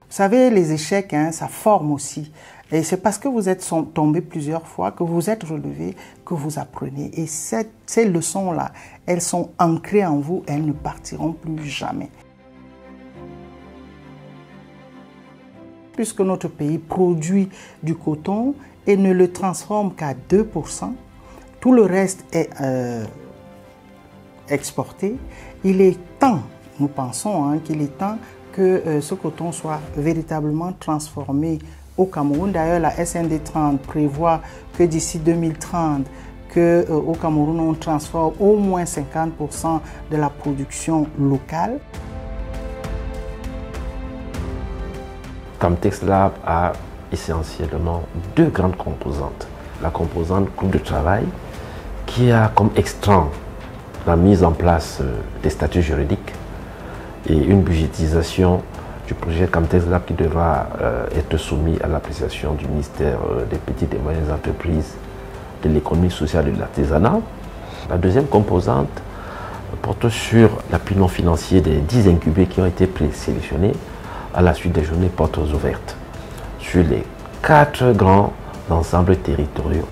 Vous savez, les échecs, hein, ça forme aussi. Et c'est parce que vous êtes tombé plusieurs fois, que vous êtes relevé, que vous apprenez. Et ces leçons-là, elles sont ancrées en vous, elles ne partiront plus jamais. Puisque notre pays produit du coton et ne le transforme qu'à 2%, tout le reste est exporté, il est temps, nous pensons hein, qu'il est temps que ce coton soit véritablement transformé au Cameroun. D'ailleurs, la SND 30 prévoit que d'ici 2030, au Cameroun, on transforme au moins 50% de la production locale. Camtex Lab a essentiellement deux grandes composantes. La composante groupe de travail qui a comme extrant la mise en place des statuts juridiques et une budgétisation du projet Camtex Lab qui devra être soumis à l'appréciation du ministère des petites et moyennes entreprises, de l'économie sociale et de l'artisanat. La deuxième composante porte sur l'appui non financier des 10 incubés qui ont été présélectionnés à la suite des journées portes ouvertes sur les 4 grands ensembles territoriaux.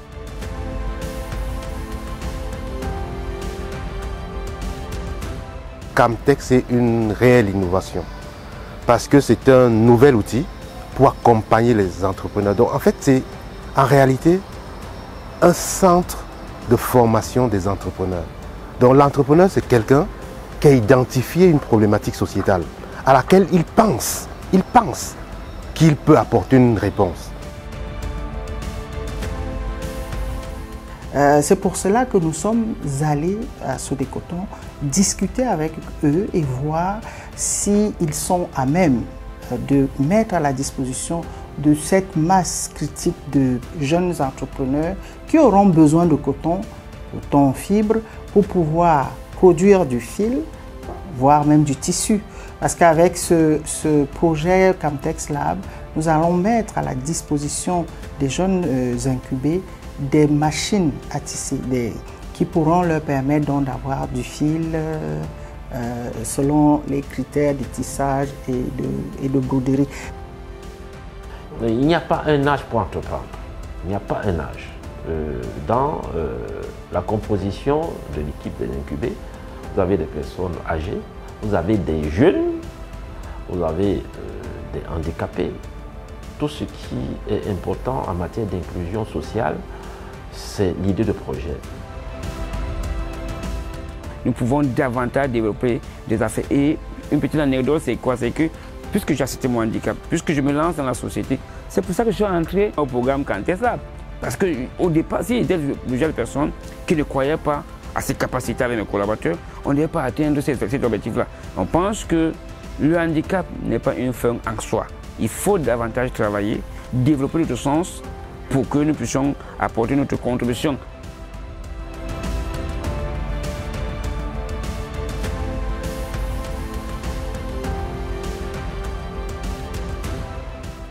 Camtex est une réelle innovation parce que c'est un nouvel outil pour accompagner les entrepreneurs. Donc en fait, c'est en réalité un centre de formation des entrepreneurs. Donc l'entrepreneur, c'est quelqu'un qui a identifié une problématique sociétale à laquelle il pense qu'il peut apporter une réponse. C'est pour cela que nous sommes allés à Sodécoton discuter avec eux et voir s'ils sont à même de mettre à la disposition de cette masse critique de jeunes entrepreneurs qui auront besoin de coton fibre, pour pouvoir produire du fil, voire même du tissu. Parce qu'avec ce projet Camtex Lab, nous allons mettre à la disposition des jeunes incubés des machines à tisser qui pourront leur permettre d'avoir du fil selon les critères de tissage et de broderie. Il n'y a pas un âge pour entreprendre. Il n'y a pas un âge. Dans la composition de l'équipe des incubés, vous avez des personnes âgées, vous avez des jeunes, vous avez des handicapés. Tout ce qui est important en matière d'inclusion sociale, c'est l'idée de projet. Nous pouvons davantage développer des affaires. Et une petite anecdote, c'est quoi? C'est que puisque j'ai accepté mon handicap, puisque je me lance dans la société, c'est pour ça que je suis entré au programme Camtex Lab. Parce qu'au départ, s'il y avait déjà des personnes qui ne croyaient pas à ses capacités avec mes collaborateurs, on ne devait pas atteindre cet objectif-là. On pense que le handicap n'est pas une fin en soi. Il faut davantage travailler, développer notre sens pour que nous puissions apporter notre contribution.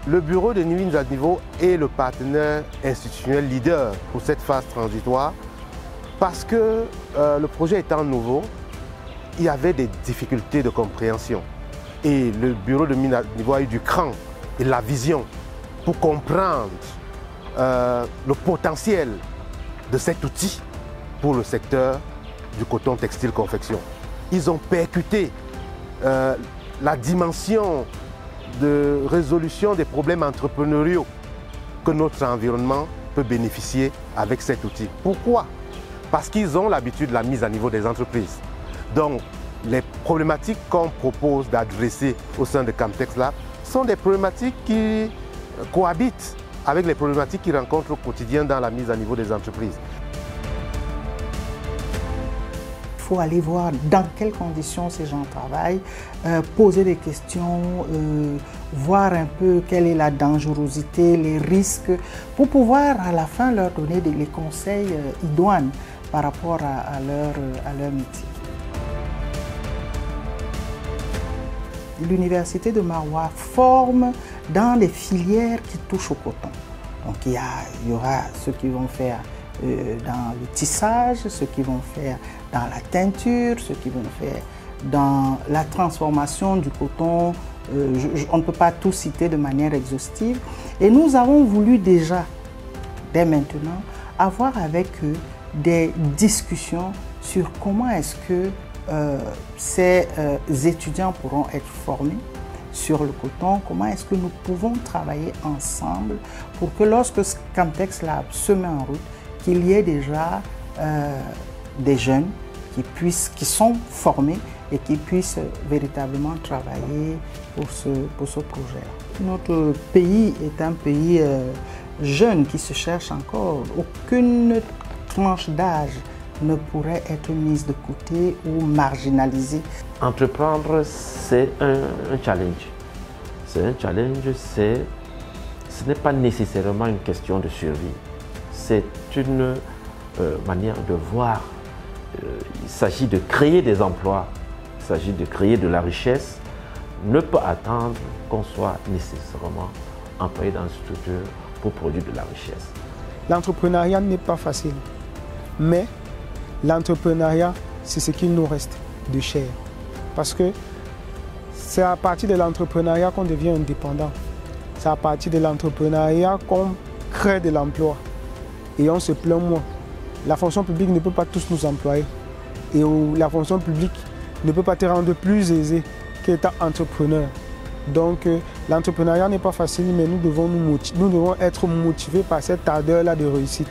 Le bureau de Nuit à Niveau est le partenaire institutionnel leader pour cette phase transitoire parce que le projet étant nouveau, il y avait des difficultés de compréhension. Et le bureau de Nuit à Niveau a eu du cran et la vision pour comprendre le potentiel de cet outil pour le secteur du coton textile confection. Ils ont percuté la dimension de résolution des problèmes entrepreneuriaux que notre environnement peut bénéficier avec cet outil. Pourquoi? Parce qu'ils ont l'habitude de la mise à niveau des entreprises. Donc, les problématiques qu'on propose d'adresser au sein de Camtex Lab sont des problématiques qui cohabitent avec les problématiques qu'ils rencontrent au quotidien dans la mise à niveau des entreprises. Il faut aller voir dans quelles conditions ces gens travaillent, poser des questions, voir un peu quelle est la dangerosité, les risques, pour pouvoir à la fin leur donner les conseils idoines par rapport à leur métier. L'université de Maroua forme dans les filières qui touchent au coton. Donc il y aura ceux qui vont faire dans le tissage, ceux qui vont faire dans la teinture, ceux qui vont faire dans la transformation du coton on ne peut pas tout citer de manière exhaustive. Et nous avons voulu déjà, dès maintenant, avoir avec eux des discussions sur comment est-ce que ces étudiants pourront être formés sur le coton, comment est-ce que nous pouvons travailler ensemble pour que lorsque Camtex Lab se met en route, qu'il y ait déjà des jeunes qui sont formés et qui puissent véritablement travailler pour ce projet-là. Notre pays est un pays jeune qui se cherche encore. Aucune tranche d'âge ne pourrait être mise de côté ou marginalisée. Entreprendre, c'est un challenge. C'est un challenge, ce n'est pas nécessairement une question de survie. C'est une manière de voir. Il s'agit de créer des emplois, il s'agit de créer de la richesse. Ne pas attendre qu'on soit nécessairement employé dans une structure pour produire de la richesse. L'entrepreneuriat n'est pas facile, mais l'entrepreneuriat, c'est ce qu'il nous reste de cher. Parce que c'est à partir de l'entrepreneuriat qu'on devient indépendant. C'est à partir de l'entrepreneuriat qu'on crée de l'emploi. Et on se plaint moins. La fonction publique ne peut pas tous nous employer. Et la fonction publique ne peut pas te rendre plus aisé qu'étant entrepreneur. Donc l'entrepreneuriat n'est pas facile, mais nous devons être motivés par cette ardeur-là de réussite.